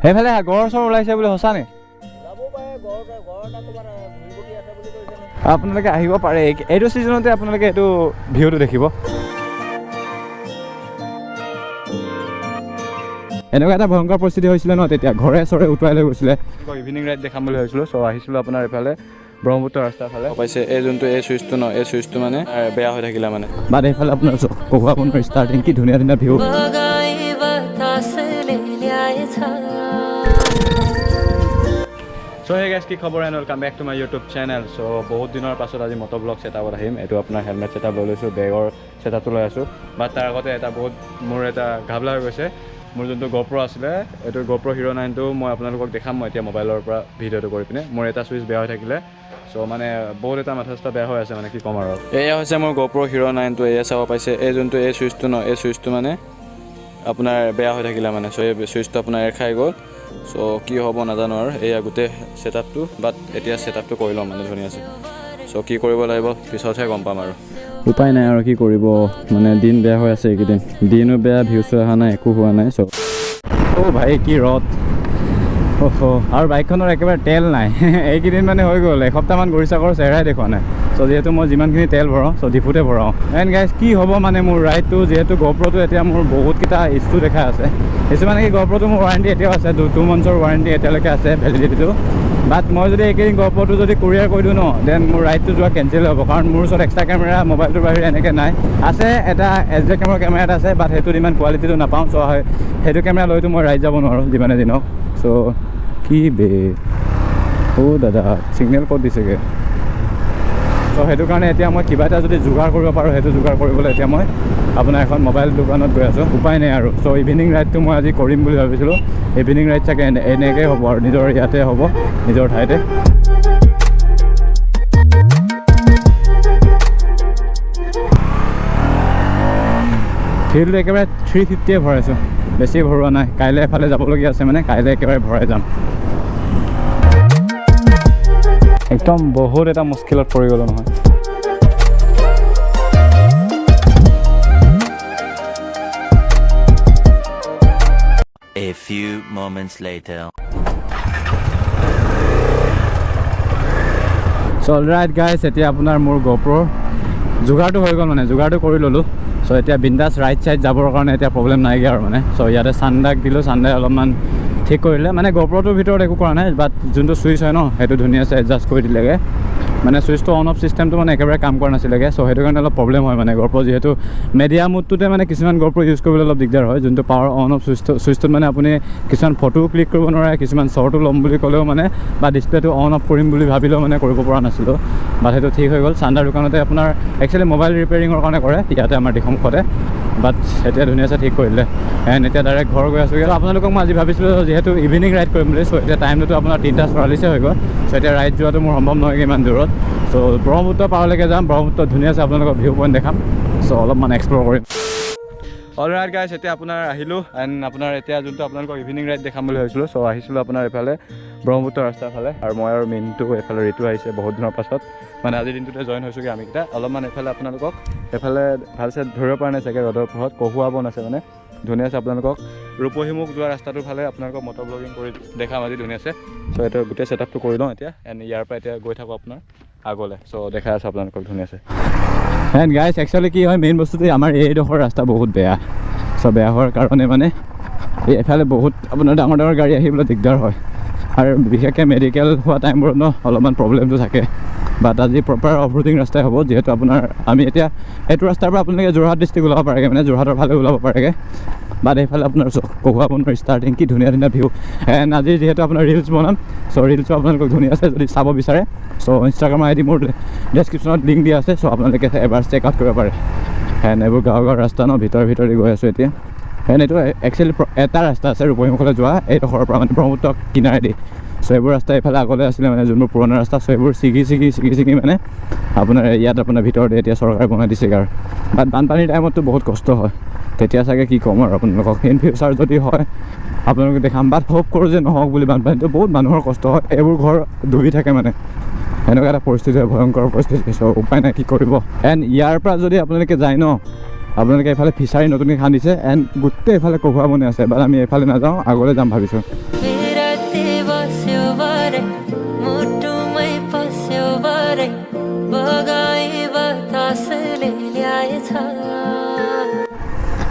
সেইফালে গড় চৰ ওলাইছে বুলি সঁচা নে? আপোনালোকে আহিব পাৰে, এইটো ছিজনতে আপোনালোকে এইটো ভিউটো দেখিব। এনেকুৱা এটা ভয়ংকৰ পৰিস্থিতি হৈছিলে ন তেতিয়া, ঘৰে চৰে উটুৱাই লৈ গৈছিলে। ইভিনিং ৰাইড দেখাম বুলি ভাবিছিলোঁ। চ' আহিছিলোঁ আপোনাৰ এইফালে ব্ৰহ্মপুত্ৰ ৰাস্তাৰ ফালে। পাইছে এই যোনটো এই চুইচটো ন, এই চুইচটো মানে বেয়া হৈ থাকিলে মানে। বাট এইফালে আপোনাৰ কহুৱা বনৰ ষ্টাৰ্টিং, কি ধুনীয়া ধুনীয়া ভিউ। চ' হে গাইজ, কি খবৰ and welcome back to my YouTube channel. So' বহুত দিনৰ পাছত আজি মট'ব্লগ ছেটআপত আহিম। এইটো আপোনাৰ হেলমেট ছেটআপ লৈ লৈছোঁ, বেগৰ ছেটআপটো লৈ আছোঁ। বাট তাৰ আগতে মোৰ এটা ঘাবলা হৈ গৈছে। মোৰ যোনটো GoPro আছিলে, এইটো GoPro Hero 9টো মই আপোনালোকক দেখাম মই এতিয়া মোবাইলৰ পৰা ভিডিঅ'টো কৰি পিনে। মোৰ এটা চুইচ বেয়া হৈ থাকিলে, চ' মানে বহুত এটা মাথা চাথা বেয়া হৈ আছে মানে, কি ক'ম আৰু। এয়া হৈছে মোৰ GoPro Hero 9টো, এয়া চাব পাইছে এই যোনটো এই চুইচটো ন, এই চুইচটো মানে আপোনাৰ বেয়া হৈ থাকিলে মানে। চ' এই চুইচটো আপোনাৰ এৰ খাই গ'ল। চ' কি হ'ব নাজানো আৰু, এয়া গোটেই ছেটআপটো। বাট এতিয়া ছেটআপটো কৰি ল'ম মানে ধুনীয়াছে। চ' কি কৰিব লাগিব পিছতহে গম পাম আৰু। উপায় নাই আৰু কি কৰিব, মানে দিন বেয়া হৈ আছে এইকেইদিন। দিনো বেয়া, ভিউচো অহা নাই, একো হোৱা নাই। চ' ভাই কি ৰদ আৰু বাইকখনৰ একেবাৰে তেল নাই। এইকেইদিন মানে হৈ গ'ল, এসপ্তাহমান ঘূৰি চাকৰ চেহেৰাই দেখুৱা নাই। চ' যিহেতু মই যিমানখিনি তেল ভৰাওঁ, চ' ডিপুতে ভৰাওঁ। এণ্ড গাইজ কি হ'ব মানে মোৰ ৰাইডটো, যিহেতু GoProটো এতিয়া মোৰ বহুতকেইটা ইছ্যু দেখা আছে। ইছ্যু মানে কি, GoProটো মোৰ ৱাৰেণ্টি এতিয়াও আছে, 2 monthsৰ ৱাৰেণ্টি এতিয়ালৈকে আছে ভেলিডিটিটো। বাট মই যদি এইকেইদিন GoProটো যদি কুৰিয়াৰ কৰি দিওঁ ন, দেন মোৰ ৰাইডটো যোৱা কেঞ্চেল হ'ব। কাৰণ মোৰ ওচৰত এক্সট্ৰা কেমেৰা মোবাইলটোৰ বাহিৰে এনেকৈ নাই। আছে এটা SD কেমেৰা এটা আছে, বাট সেইটোত ইমান কোৱালিটিটো নাপাওঁ। চ' সেইটো কেমেৰা লৈতো মই ৰাইড যাব নোৱাৰোঁ যিমানে দিনক। চ' কি দাদা ছিগনেল ক'ত দিছেগৈ? চ' সেইটো কাৰণে এতিয়া মই কিবা এটা যদি যোগাৰ কৰিব পাৰোঁ, সেইটো যোগাৰ কৰিবলৈ এতিয়া মই আপোনাৰ এখন মোবাইল দোকানত গৈ আছোঁ। উপায় নাই আৰু। চ' ইভিনিং ৰাইডটো মই আজি কৰিম বুলি ভাবিছিলোঁ। ইভিনিং ৰাইড চাগে এনেকৈ হ'ব আৰু, নিজৰ ইয়াতে হ'ব, নিজৰ ঠাইতে। ফিল্ডটো একেবাৰে 350 ভৰাইছোঁ, বেছি ভৰোৱা নাই। কাইলৈ এফালে যাবলগীয়া আছে মানে, কাইলৈ একেবাৰে ভৰাই যাম। একদম বহুত এটা মুস্কিলত পৰি গ'লো নহয়। A few moments later. So alright guys, এতিয়া আপোনাৰ মোৰ GoPro যোগাৰটো হৈ গ'ল মানে, যোগাৰটো কৰি ল'লোঁ। চ' এতিয়া বিন্দাছ ৰাইড চাইড যাবৰ কাৰণে এতিয়া প্ৰব্লেম নাইগৈ আৰু মানে। চ' ইয়াতে চান্দাক দিলোঁ, চান্দাই অলপমান ঠিক কৰিলে মানে। GoProটোৰ ভিতৰত একো কৰা নাই, বাট যোনটো চুইচ হয় ন, সেইটো ধুনীয়াছে এডজাষ্ট কৰি দিলেগৈ। মানে চুইচটো অন অফ চিষ্টেমটো মানে একেবাৰে কাম কৰা নাছিলেগৈ। চ' সেইটো কাৰণে অলপ প্ৰব্লেম হয় মানে GoPro, যিহেতু মিডিয়া মুডটোতে মানে কিছুমান GoPro ইউজ কৰিবলৈ অলপ দিগদাৰ হয়। যোনটো পাৱাৰ অন অফ চুইচটোত মানে আপুনি কিছুমান ফটো ক্লিক কৰিব নোৱাৰে, কিছুমান শ্বৰ্টো ল'ম বুলি ক'লেও মানে, বা ডিছপ্লেটো অন অফ কৰিম বুলি ভাবিলেও মানে কৰিব পৰা নাছিলোঁ। বাট সেইটো ঠিক হৈ গ'ল। চান্দাৰ দোকানতে আপোনাৰ একচুৱেলি মোবাইল ৰিপেয়াৰিঙৰ কাৰণে কৰে, ইয়াতে আমাৰ দিখমুখতে। বাট এতিয়া ধুনীয়াছে ঠিক কৰিলে। এণ্ড এতিয়া ডাইৰেক্ট ঘৰ গৈ আছোঁ। আপোনালোকক মই আজি ভাবিছিলোঁ যিহেতু ইভিনিং ৰাইড কৰিম বুলি। চ' এতিয়া টাইমটোতো আপোনাৰ 3:44 হৈ গ'ল। চ' এতিয়া ৰাইড যোৱাটো মোৰ সম্ভৱ নহয়গৈ ইমান দূৰত। চ' ব্ৰহ্মপুত্ৰ পাৰলৈকে যাম, ব্ৰহ্মপুত্ৰত ধুনীয়াছে আপোনালোকৰ ভিউ পইণ্ট দেখাম। চ' অলপমান এক্সপ্ল'ৰ কৰিম। অলৰাইট গাইজ, এতিয়া আপোনাৰ আহিলোঁ। এণ্ড আপোনাৰ এতিয়া যোনটো আপোনালোকক ইভিনিং ৰাইড দেখাম বুলি ভাবিছিলোঁ। চ' আহিছিলোঁ আপোনাৰ এইফালে ব্ৰহ্মপুত্ৰ ৰাস্তাৰ ফালে। আৰু মই আৰু মিনটো এইফালে ঋতু আহিছে বহুত দিনৰ পাছত, মানে আজিৰ দিনটোতে জইন হৈছোঁগৈ আমিকেইটা। অলপমান এইফালে আপোনালোকক এইফালে ভালছে ধৰিব পৰা নাই চাগে, ৰ'দৰ পোহৰত কহুৱা বন আছে মানে ধুনীয়াছে। আপোনালোকক ৰূপহীমুখ যোৱা ৰাস্তাটোৰ ফালে আপোনালোকক মটৰ ব্লগিং কৰি দেখাম আজি ধুনীয়াছে। চ' এইটো গোটেই ছেটআপটো কৰি লওঁ এতিয়া। এণ্ড ইয়াৰ পৰা এতিয়া গৈ থাকোঁ আপোনাৰ আগলৈ। চ' দেখাই আছোঁ আপোনালোকক ধুনীয়াছে। এণ্ড গাইজ একচুৱেলি কি হয়, মেইন বস্তুটো আমাৰ এইডোখৰ ৰাস্তা বহুত বেয়া। চ' বেয়া হোৱাৰ কাৰণে মানে এইফালে বহুত আপোনাৰ ডাঙৰ ডাঙৰ গাড়ী আহিবলৈ দিগদাৰ হয়। আৰু বিশেষকৈ মেডিকেল হোৱা টাইমবোৰত ন অলপমান প্ৰব্লেমটো থাকে। বাট আজি প্ৰপাৰ অফ ৰোডিং ৰাস্তাই হ'ব, যিহেতু আপোনাৰ আমি এতিয়া এইটো ৰাস্তাৰ পৰা আপোনালোকে যোৰহাট ডিষ্ট্ৰিক্ট ওলাব পাৰেগৈ, মানে যোৰহাটৰ ফালে ওলাব পাৰেগৈ। বাট এইফালে আপোনাৰ কহুৱা বনৰ ষ্টাৰ্টিং, কি ধুনীয়া ধুনীয়া ভিউ। এণ্ড আজি যিহেতু আপোনাৰ ৰিলছ বনাম, চ' ৰিলছো আপোনালোকক ধুনীয়াছে যদি চাব বিচাৰে। চ' ইনষ্টাগ্ৰামৰ ID মোৰ ডেছক্ৰিপশ্যনত লিংক দিয়া আছে। চ' আপোনালোকে এবাৰ চেক আউট কৰিব পাৰে। এণ্ড এইবোৰ গাঁৱৰ ৰাস্তা ন, ভিতৰি গৈ আছোঁ এতিয়া। এণ্ড এইটো একচুৱেলি এটা ৰাস্তা আছে ৰূপহীমুখলৈ যোৱা, এইডোখৰৰ পৰা মানে ব্ৰহ্মপুত্ৰ কিনাৰেদি। চ' এইবোৰ ৰাস্তা এইফালে আগলৈ আছিলে মানে যোনবোৰ পুৰণা ৰাস্তা। চ' এইবোৰ ছিগি মানে আপোনাৰ ইয়াত আপোনাৰ ভিতৰতে এতিয়া চৰকাৰে বনাই দিছেগৈ আৰু। বাট বানপানীৰ টাইমততো বহুত কষ্ট হয়, তেতিয়া চাগে কি ক'ম আৰু আপোনালোকক। ইন ফিউচাৰ যদি হয় আপোনালোকে দেখাম, বাট হোপ কৰোঁ যে নহওক বুলি। বানপানীটো বহুত মানুহৰ কষ্ট হয়, এইবোৰ ঘৰ ডুবি থাকে মানে, এনেকুৱা এটা পৰিস্থিতি হয়, ভয়ংকৰ পৰিস্থিতি। চ' উপায় নাই, কি কৰিব। এণ্ড ইয়াৰ পৰা যদি আপোনালোকে যায় ন, আপোনালোকে এইফালে ফিচাৰী নতুনকৈ খান্দিছে। এণ্ড গোটেই এইফালে কহুৱা বনে আছে। বাট আমি এইফালে নাযাওঁ, আগলৈ যাম ভাবিছোঁ।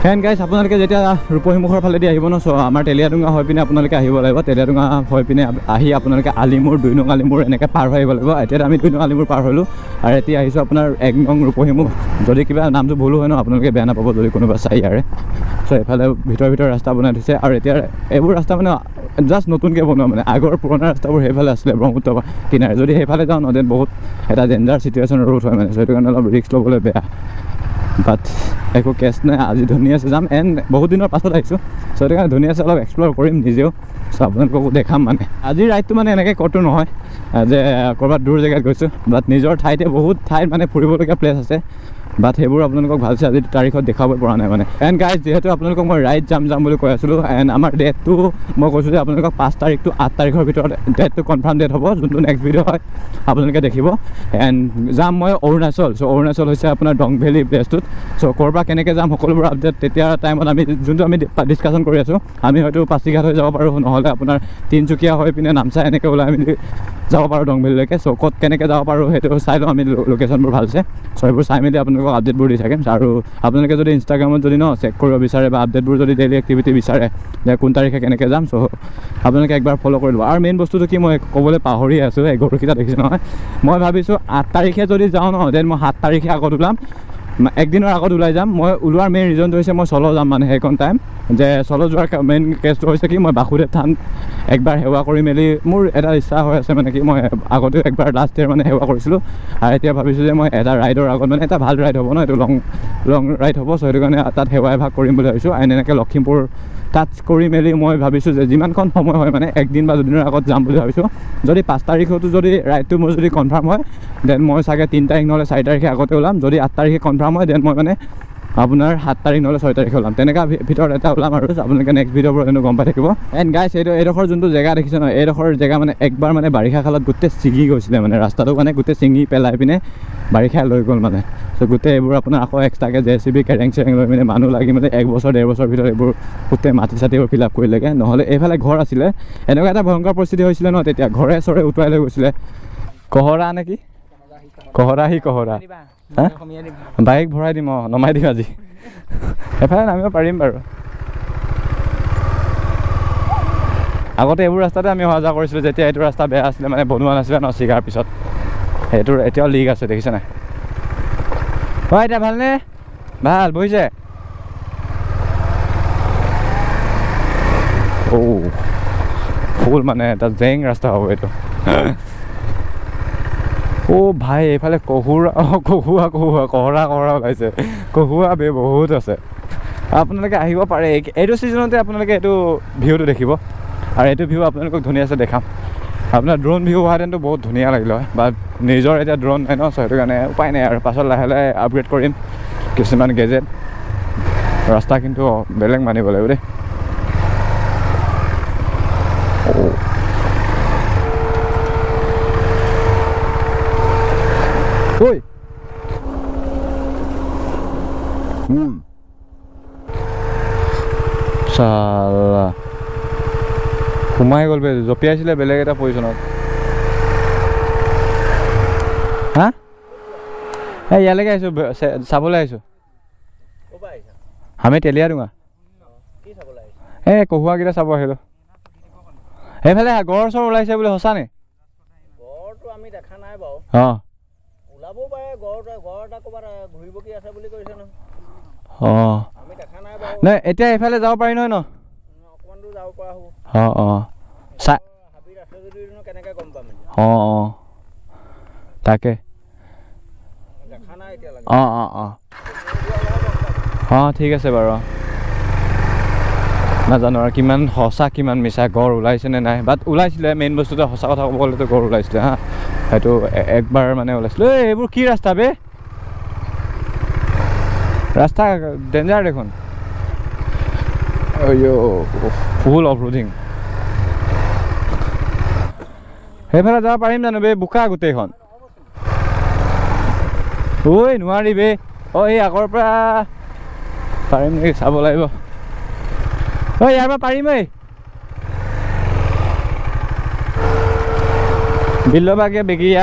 এণ্ড গাইজ আপোনালোকে যেতিয়া ৰূপহীমুখৰ ফালেদি আহিব ন, চ' আমাৰ তেলীয়াডুঙা হৈ পিনে আপোনালোকে আহিব লাগিব। তেলীয়াডুঙা হৈ পিনে আহি আপোনালোকে আলিমুৰ 2 নং আলিমুৰ এনেকৈ পাৰ হৈ আহিব লাগিব। এতিয়া আমি 2 নং আলিমুৰ পাৰ হ'লোঁ আৰু এতিয়া আহিছোঁ আপোনাৰ 1 নং ৰূপহীমুখ। যদি কিবা নামটো ভুলো হয় ন, আপোনালোকে বেয়া নাপাব যদি কোনোবা চাই ইয়াৰে। চ' এইফালে ভিতৰ ৰাস্তা বনাই থৈছে আৰু এতিয়া এইবোৰ ৰাস্তা মানে জাষ্ট নতুনকৈ বনোৱা, মানে আগৰ পুৰণা ৰাস্তাবোৰ সেইফালে আছিলে ব্ৰহ্মপুত্ৰ কিনাৰে। যদি সেইফালে যাওঁ ন, দেন বহুত এটা ডেঞ্জাৰ চিটুৱেশ্যনৰ ৰোড হয় মানে, চ' সেইটো কাৰণে অলপ ৰিস্ক ল'বলৈ বেয়া। বাট একো কেছ নাই, আজি ধুনীয়াছে যাম। এণ্ড বহুত দিনৰ পাছত আহিছোঁ, চ' সেইটো কাৰণে ধুনীয়াছে অলপ এক্সপ্ল'ৰ কৰিম নিজেও। চ' আপোনালোককো দেখাম মানে। আজিৰ ৰাইডটো মানে এনেকৈ ক'তো নহয় যে ক'ৰবাত দূৰ জেগাত গৈছোঁ, বাট নিজৰ ঠাইতে বহুত ঠাইত মানে ফুৰিবলগীয়া প্লেচ আছে, বাট সেইবোৰ আপোনালোকক ভালছে আজি তাৰিখত দেখাব পৰা নাই মানে। এণ্ড গাইজ যিহেতু আপোনালোকক মই ৰাইড যাম বুলি কৈ আছিলোঁ, এণ্ড আমাৰ ডেটটো মই কৈছোঁ যে আপোনালোকক 5 তাৰিখ to 8 তাৰিখৰ ভিতৰত ডেটটো কনফাৰ্ম ডেট হ'ব, যোনটো নেক্সট ভিডিঅ' হয় আপোনালোকে দেখিব। এণ্ড যাম মই অৰুণাচল। চ' অৰুণাচল হৈছে আপোনাৰ ডং ভেলী প্লেচটোত। চ' ক'ৰ পৰা কেনেকৈ যাম সকলোবোৰ আপডেট তেতিয়া টাইমত আমি যোনটো আমি ডিছকাশ্যন কৰি আছোঁ, আমি হয়তো পাছিঘাট হৈ যাব পাৰোঁ, নহ'লে আপোনাৰ তিনিচুকীয়া হৈ পিনে নামচাই এনেকৈ ওলাই আমি যাব পাৰোঁ ডং ভেলীলৈকে। চ' ক'ত কেনেকৈ যাব পাৰোঁ সেইটো চাই লওঁ আমি লোকেশ্যনবোৰ ভালছে। চ' এইবোৰ চাই মেলি আপোনালোকক আপডেটবোৰ দি থাকিম। আৰু আপোনালোকে যদি ইনষ্টাগ্ৰামত যদি চেক কৰিব বিচাৰে বা আপডেটবোৰ যদি ডেইলি এক্টিভিটি বিচাৰে যে কোন তাৰিখে কেনেকৈ যাম, চ' আপোনালোকে একবাৰ ফ'ল' কৰি ল'ব। আৰু মেইন বস্তুটো কি, মই ক'বলৈ পাহৰি আছোঁ, এই গৰুকেইটা দেখিছোঁ নহয়, মই ভাবিছোঁ 8 তাৰিখে যদি যাওঁ ন, দেন মই 7 তাৰিখে আগত ওলাম, একদিনৰ আগত ওলাই যাম। মই ওলোৱাৰ মেইন ৰিজনটো হৈছে মই চলো যাম মানে সেইকণ টাইম, যে চলো যোৱাৰ মেইন কেছটো হৈছে কি, মই বাসুদেৱ থান একবাৰ সেৱা কৰি মেলি মোৰ এটা ইচ্ছা হৈ আছে মানে কি, মই আগতেও একবাৰ লাষ্ট ইয়েৰ মানে সেৱা কৰিছিলোঁ, আৰু এতিয়া ভাবিছোঁ যে মই এটা ৰাইডৰ আগত মানে এটা ভাল ৰাইড হ'ব ন, এইটো লং ৰাইড হ'ব। চ' সেইটো কাৰণে তাত সেৱা এভাগ কৰিম বুলি ভাবিছোঁ। এণ্ড এনেকৈ লখিমপুৰ টাচ কৰি মেলি মই ভাবিছোঁ যে যিমানখন সময় হয় মানে 1 দিন বা 2 দিনৰ আগত যাম বুলি ভাবিছোঁ। যদি 5 তাৰিখতো যদি ৰাইডটো মোৰ যদি কনফাৰ্ম হয়, দেন মই চাগে 3 তাৰিখ নহ'লে 4 তাৰিখে আগতে ওলাম। যদি 8 তাৰিখে কনফাৰ্ম হয়, দেন মই মানে আপোনাৰ 7 তাৰিখ নহ'লে 6 তাৰিখে ওলাম, তেনেকুৱা ভিতৰত এটা ওলাম। আৰু আপোনালোকে নেক্সট ভিডিঅ'বোৰ এনেও গম পাই থাকিব। এণ্ড গাইছ এইডোখৰ যোনটো জেগা দেখিছে ন, এইডোখৰ জেগা মানে একবাৰ মানে বাৰিষা কালত গোটেই ছিঙি গৈছিলে মানে, ৰাস্তাটো মানে গোটেই ছিঙি পেলাই পিনে বাৰিষাই লৈ গ'ল মানে। চ' গোটেই এইবোৰ আপোনাৰ আকৌ এক্সট্ৰাকৈ JCB কেৰেং চেৰেং লৈ পিনে মানুহ লাগি মানে 1 বছৰ 1.5 বছৰ ভিতৰত এইবোৰ গোটেই মাটি চাটিবোৰ ফিল আপ কৰিলেগৈ। নহ'লে এইফালে ঘৰ আছিলে, এনেকুৱা এটা ভয়ংকৰ পৰিস্থিতি হৈছিলে ন, তেতিয়া ঘৰে চৰে উটুৱাই লৈ গৈছিলে। কহৰা নে কি, কহৰা বাইক ভৰাই দিম, নমাই দিম আজি। এফালে নামিব পাৰিম বাৰু। আগতে এইবোৰ ৰাস্তাতে আমি অহা যোৱা কৰিছিলোঁ, যেতিয়া এইটো ৰাস্তা বেয়া আছিলে মানে বনোৱা নাছিলে ন চিগাৰ পিছত। সেইটোৰ এতিয়াও লিক আছে, দেখিছে নাই? হয় এতিয়া ভালনে? ভাল বহিছে। ফুল মানে এটা জেং ৰাস্তা হ'ব এইটো। ভাই এইফালে কহৰা ওলাইছে। কহুৱা বে বহুত আছে, আপোনালোকে আহিব পাৰে এইটো ছিজনতে, আপোনালোকে এইটো ভিউটো দেখিব। আৰু এইটো ভিউ আপোনালোকক ধুনীয়াছে দেখাম। আপোনাৰ ড্ৰোন ভিউ হোৱাহেঁতেনতো বহুত ধুনীয়া লাগিলে হয়, বাট নিজৰ এতিয়া ড্ৰোন নাই ন, চ' সেইটো কাৰণে উপায় নাই আৰু। পাছত লাহে লাহে আপগ্ৰেড কৰিম কিছুমান গেজেট। ৰাস্তা কিন্তু বেলেগ মানিব লাগিব দেই। ঐ চালা সোমাই গ'ল বে, জঁপিয়াইছিলে বেলেগ এটা পজিশ্যনত। হা এই ইয়ালৈকে আহিছোঁ, চাবলৈ আহিছোঁ। আমি তেলীয়াডুঙা এই কহুৱাকেইটা চাব আহিলোঁ। সেইফালে গড় চৰ ওলাইছে বোলে, সঁচা নে? গড়টো আমি দেখা নাই বাৰু। অঁ ওলাবও পাৰে, গড় এটা ক'ৰবাত ঘূৰিব কি আছে বুলি কৈছে ন। আমি দেখা নাই বাৰু। নাই এতিয়া এইফালে যাব পাৰি নহয় ন? অকণমান দূৰ যাব পৰা হ'ব। হাবিত আছে যদি কেনেকৈ গম পাম? তাকে দেখা নাই এতিয়ালৈকে। ঠিক আছে বাৰু। নাজানো আৰু কিমান সঁচা কিমান মিছা, গড় ওলাইছেনে নাই, বাট ওলাইছিলে। মেইন বস্তুটো সঁচা কথা ক'ব গ'লেতো গড় ওলাইছিলে হা, সেইটো একবাৰ মানে ওলাইছিলে। এইবোৰ কি ৰাস্তা বে, ৰাস্তা ডেঞ্জাৰ দেখোন। Full of roading. সেইফালে যাব পাৰিম জানো বে, বোকা গোটেইখন। নোৱাৰি বে। এই আগৰ পৰা পাৰিম নেকি চাব লাগিব। ইয়াৰ পৰা পাৰিম। বিল্লবাগে বেগিয়া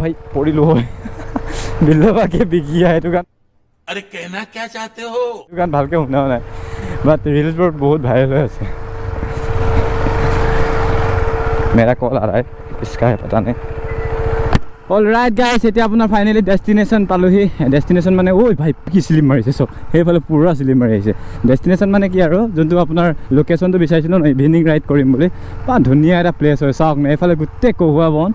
ভাই পৰিলোঁ হয়। বিল্লবাগে বেগিয়া সেইটো গান अरे कहना क्या चाहते हो গান ভালকে শুনাও নাই বাট ৰিলছবোৰত বহুত ভাইৰেল হৈ আছে मेरा कॉल आ रहा है इसका है पता नहीं অলৰাইট গাইছ এতিয়া আপোনাৰ ফাইনেলি ডেষ্টিনেশ্যন পালোহি ডেষ্টিনেশ্যন মানে ঐ ভাই কি স্লিম মাৰিছে চব সেইফালে পূৰা স্লিম মাৰি আহিছে ডেষ্টিনেশ্যন মানে কি আৰু যোনটো আপোনাৰ লোকেশ্যনটো বিচাৰিছিলোঁ ন ইভিনিং ৰাইড কৰিম বুলি বা ধুনীয়া এটা প্লেচ হয় চাওক ন এইফালে গোটেই কহুৱা বন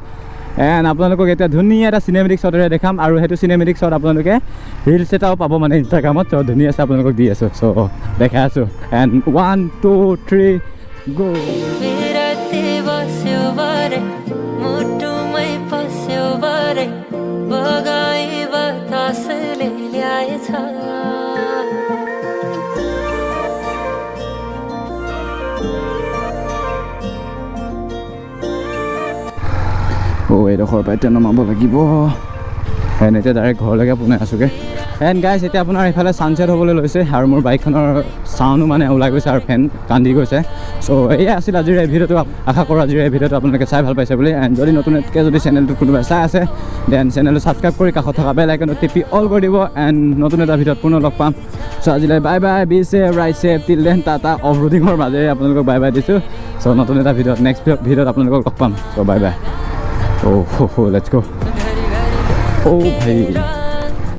এণ্ড আপোনালোকক এতিয়া ধুনীয়া এটা চিনেমেটিক শ্বটেৰে দেখাম আৰু সেইটো চিনেমেটিক শ্বট আপোনালোকে ৰিলছ এটাও পাব মানে ইনষ্টাগ্ৰামত চ' ধুনীয়া আছে আপোনালোকক দি আছোঁ চ' দেখাই আছোঁ এণ্ড 1 2 3 গো बगाई बतास ले ल्याए छ এইডোখৰ পৰা এতিয়া নমাব লাগিব এণ্ড এতিয়া ডাইৰেক্ট ঘৰলৈকে পোনে আছোঁগৈ এণ্ড গাইছ এতিয়া আপোনাৰ এইফালে ছানছেট হ'বলৈ লৈছে আৰু মোৰ বাইকখনৰ চাউণ্ডো মানে ওলাই গৈছে আৰু ফেন কান্দি গৈছে চ' এয়া আছিল আজিৰ এই ভিডিঅ'টো আশা কৰোঁ আজিৰ এই ভিডিঅ'টো আপোনালোকে চাই ভাল পাইছে বুলি এণ্ড যদি নতুনকৈ যদি চেনেলটো কোনোবাই চাই আছে দেন চেনেলটো ছাবস্ক্ৰাইব কৰি কাষত থকা বেল আইকনটো টিপি অল কৰি দিব এণ্ড নতুন এটা ভিডিঅ'ত পুনৰ লগ পাম চ' আজিলৈ bye bye be safe right safe till then tata of ৰোডিঙৰ মাজেৰে আপোনালোকক বাই বাই দিছোঁ চ' নতুন এটা ভিডিঅ'ত নেক্সট ভিডিঅ'ত আপোনালোকক লগ পাম চ' বাই বাই লেটছ গ' ভাই